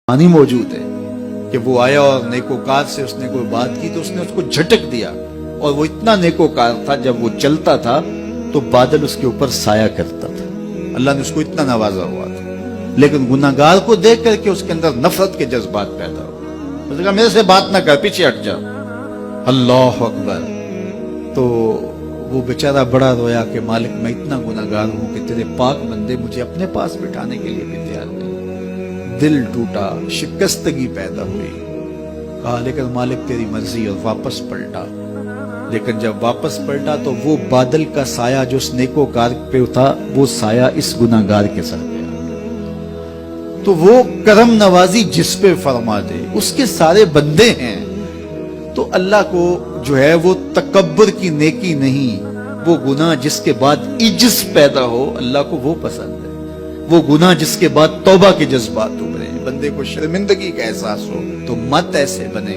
कहानी मौजूद है कि वो आया और नेकोकार से उसने कोई बात की तो उसने उसको झटक दिया, और वो इतना नेकोकार था जब वो चलता था तो बादल उसके ऊपर साया करता था। अल्लाह ने उसको इतना नवाजा हुआ था, लेकिन गुनाहगार को देख करके उसके अंदर नफरत के जज्बात पैदा हुए। उसने कहा मेरे से बात ना कर, पीछे हट जा। अल्लाह अकबर। तो वो बेचारा बड़ा रोया कि मालिक मैं इतना गुनाहगार हूं कि तेरे पाक बंदे मुझे अपने पास बिठाने के लिए भी तैयार नहीं। दिल टूटा, शिकस्तगी पैदा हुई। कहा लेकिन मालिक तेरी मर्जी, और वापस पलटा। लेकिन जब वापस पलटा तो वो बादल का साया जो उस नेकोकार पे था, वो साया इस गुनाहगार के सर पे आ गया। तो वो करम नवाजी जिस पे फरमा दे, उसके सारे बंदे हैं। तो अल्लाह को जो है वो तकब्बुर की नेकी नहीं, वो गुनाह जिसके बाद इज्ज पैदा हो, अल्लाह को वो पसंद है। वो गुनाह जिसके बाद तौबा के जज्बात उभरे, बंदे को शर्मिंदगी का एहसास हो। तो मत ऐसे बने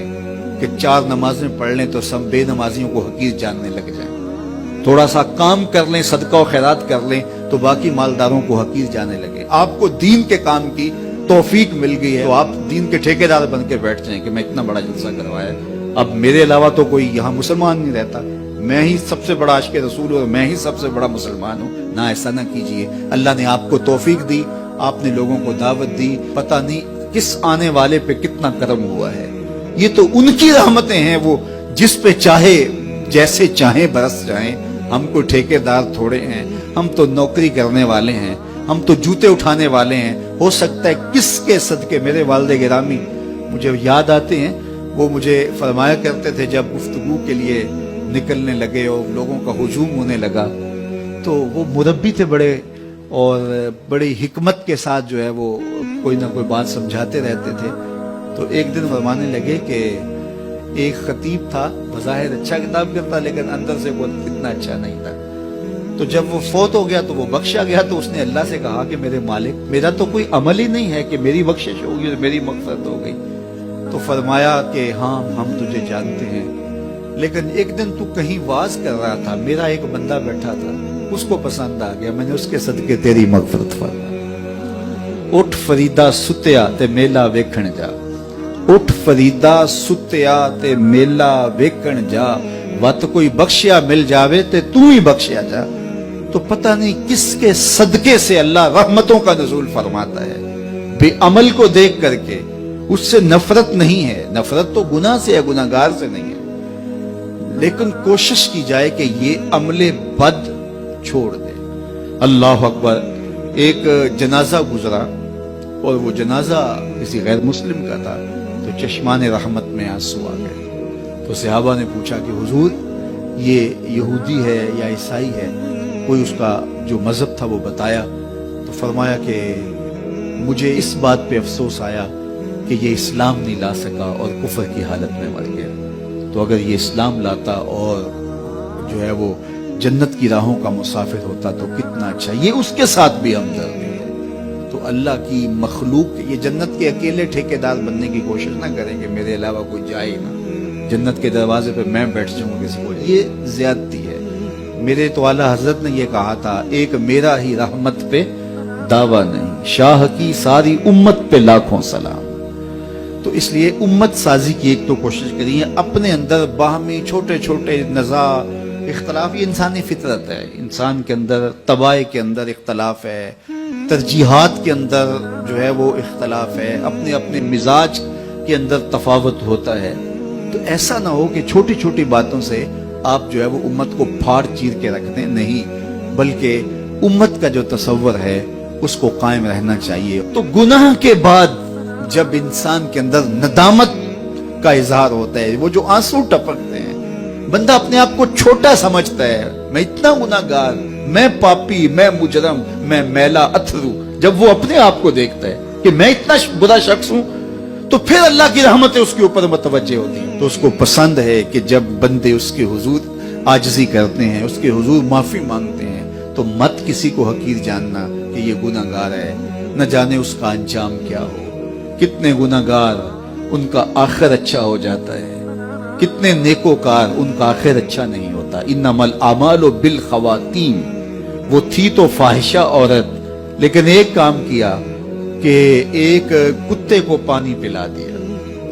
कि 4 नमाजें पढ़ लें तो सब बेनमाजियों को हकीर जानने लग जाएं। थोड़ा सा काम कर लें, सदका और खैरात कर लें तो बाकी मालदारों को हकीर जाने लगे। आपको दीन के काम की तौफीक मिल गई है तो आप दीन के ठेकेदार बन के बैठ जाएं कि मैं इतना बड़ा जलसा करवाया, अब मेरे अलावा तो कोई यहाँ मुसलमान नहीं रहता, मैं ही सबसे बड़ा आशिक़ रसूल और मैं ही सबसे बड़ा मुसलमान हूँ। ना, ऐसा ना कीजिए। अल्लाह ने आपको तौफीक दी, आपने लोगों को दावत दी, पता नहीं किस आने वाले पे कितना करम हुआ है। ये तो उनकी रहमतें हैं, वो जिस पे चाहे जैसे चाहे बरस जाएं। हम कोई ठेकेदार थोड़े हैं, हम तो नौकरी करने वाले हैं, हम तो जूते उठाने वाले हैं। हो सकता है किसके सदके मेरे वालिद गिरामी मुझे याद आते हैं, वो मुझे फरमाया करते थे जब गुफ्तगू के लिए निकलने लगे और लोगों का हुजूम होने लगा, तो वो मुरब्बी थे बड़े, और बड़ी हिकमत के साथ जो है वो कोई ना कोई बात समझाते रहते थे। तो एक दिन फरमाने लगे कि एक खतीब था, बज़ाहिर अच्छा किताब करता लेकिन अंदर से वो इतना अच्छा नहीं था। तो जब वो फौत हो गया तो वो बख्शा गया, तो उसने अल्लाह से कहा कि मेरे मालिक, मेरा तो कोई अमल ही नहीं है कि मेरी बख्शिश होगी और मेरी मग़फ़िरत हो गई। तो फरमाया कि हाँ हम तुझे जानते हैं, लेकिन एक दिन तू कहीं वाज कर रहा था, मेरा एक बंदा बैठा था, उसको पसंद आ गया, मैंने उसके सदके तेरी मग़फ़िरत फरमाई। उठ फरीदा सुत्या ते मेला वेखण जा, उठ फरीदा सुत्या ते मेला वेखण जा, वत कोई बख्शिया मिल जावे ते तू ही बख्शिया जा। तो पता नहीं किसके सदके से अल्लाह रहमतों का नुज़ूल फरमाता है। बेअमल को देख करके उससे नफरत नहीं है, नफरत तो गुनाह से है, गुनाहगार से नहीं है। लेकिन कोशिश की जाए कि ये अमले बद छोड़ दे। अल्लाह अकबर। एक जनाजा गुजरा और वो जनाजा किसी गैर मुस्लिम का था, तो चश्मान रहमत में आंसू आ गए। तो सहाबा ने पूछा कि हुजूर ये यहूदी है या ईसाई है, कोई उसका जो मजहब था वो बताया। तो फरमाया कि मुझे इस बात पे अफसोस आया कि ये इस्लाम नहीं ला सका और कुफर की हालत में मर गया। तो अगर ये इस्लाम लाता और जो है वो जन्नत की राहों का मुसाफिर होता तो कितना अच्छा। ये उसके साथ भी हमदर्दी है। तो अल्लाह की मखलूक, ये जन्नत के अकेले ठेकेदार बनने की कोशिश ना करें कि मेरे अलावा कोई जाए ना, जन्नत के दरवाजे पे मैं बैठ जाऊंगा किसी को, ये ज्यादती है। मेरे तो आला हजरत ने ये कहा था, एक मेरा ही रहमत पे दावा नहीं, शाह की सारी उम्मत पे लाखों सलाम। तो इसलिए उम्मत साजी की एक तो कोशिश करिए, अपने अंदर बाहमी छोटे छोटे नज़ा इख्तलाफ, ये इंसानी फितरत है। इंसान के अंदर तबाह के अंदर इख्तलाफ है, तरजीहात के अंदर जो है वो इख्तलाफ है, अपने अपने मिजाज के अंदर तफावत होता है। तो ऐसा ना हो कि छोटी छोटी बातों से आप जो है वो उम्मत को फाड़ चीर के रख दें, नहीं, बल्कि उम्मत का जो तसव्वुर है उसको कायम रहना चाहिए। तो गुनाह के बाद जब इंसान के अंदर नदामत का इजहार होता है, वो जो आंसू टपकते हैं, बंदा अपने आप को छोटा समझता है, मैं इतना गुनाहगार, मैं पापी, मैं मुजरम, मैं मैला अथरू। जब वो अपने आप को देखता है कि मैं इतना बुरा शख्स हूं, तो फिर अल्लाह की रहमतें उसके ऊपर मुतवज्जे होती हैं। तो उसको पसंद है कि जब बंदे उसके हुजूर आजिज़ी करते हैं, उसके हुजूर माफी मांगते हैं, तो मत किसी को हकीर जानना कि ये गुनाहगार है, न जाने उसका अंजाम क्या हो। कितने गुनाहगार उनका आखिर अच्छा हो जाता है, कितने नेकोकार उनका आखिर अच्छा नहीं होता। इन्नमल आमालु बिल खवातीम, वो थी तो फाहिशा औरत, लेकिन एक काम किया, کہ ایک کتے کو پانی پلا دیا،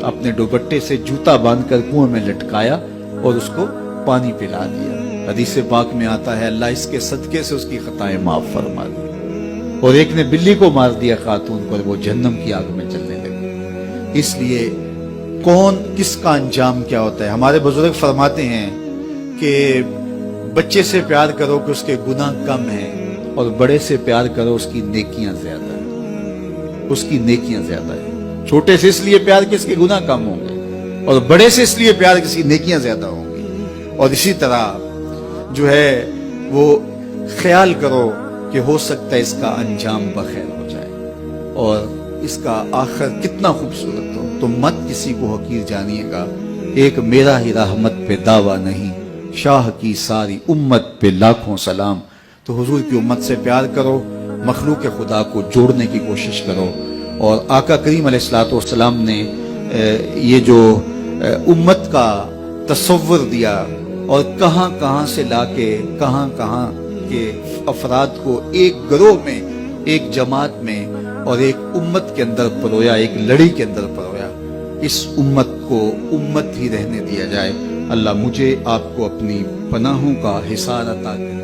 اپنے دوپٹے سے جوتا باندھ کر کنویں میں لٹکایا اور اس کو پانی پلا دیا۔ حدیث پاک میں آتا ہے اللہ اس کے صدقے سے اس کی خطائیں معاف فرما دی۔ اور ایک نے بلی کو مار دیا خاتون کو اور وہ جہنم کی آگ میں جلنے لگی۔ اس لیے کون کس کا انجام کیا ہوتا ہے؟ ہمارے بزرگ فرماتے ہیں کہ بچے سے پیار کرو کہ اس کے گناہ کم ہیں، اور بڑے سے پیار کرو اس کی نیکیاں زیادہ ہیں، اس کی نیکیاں زیادہ ہیں۔ چھوٹے سے اس لیے پیار کہ اس کے گناہ کم ہوں گے، اور بڑے سے اس لیے پیار کہ اس کی نیکیاں زیادہ ہوں گی۔ اور اسی طرح جو ہے وہ خیال کرو کہ ہو سکتا ہے اس کا انجام بخیر ہو جائے اور اس کا آخر کتنا خوبصورت ہو، تو مت کسی کو حقیر جانیے گا۔ ایک میرا ہی رحمت پہ دعویٰ نہیں، شاہ کی ساری امت پہ لاکھوں سلام۔ تو حضور کی امت سے پیار کرو، مخلوق خدا کو جوڑنے کی کوشش کرو، اور آقا کریم علیہ الصلوۃ والسلام نے یہ جو امت کا تصور دیا اور کہاں کہاں سے لا کے کہاں کہاں کے افراد کو ایک گروہ میں، ایک جماعت میں اور ایک امت کے اندر پرویا، ایک لڑی کے اندر پرویا۔ اس امت کو امت ہی رہنے دیا جائے۔ اللہ مجھے آپ کو اپنی پناہوں کا حصار عطا کرے۔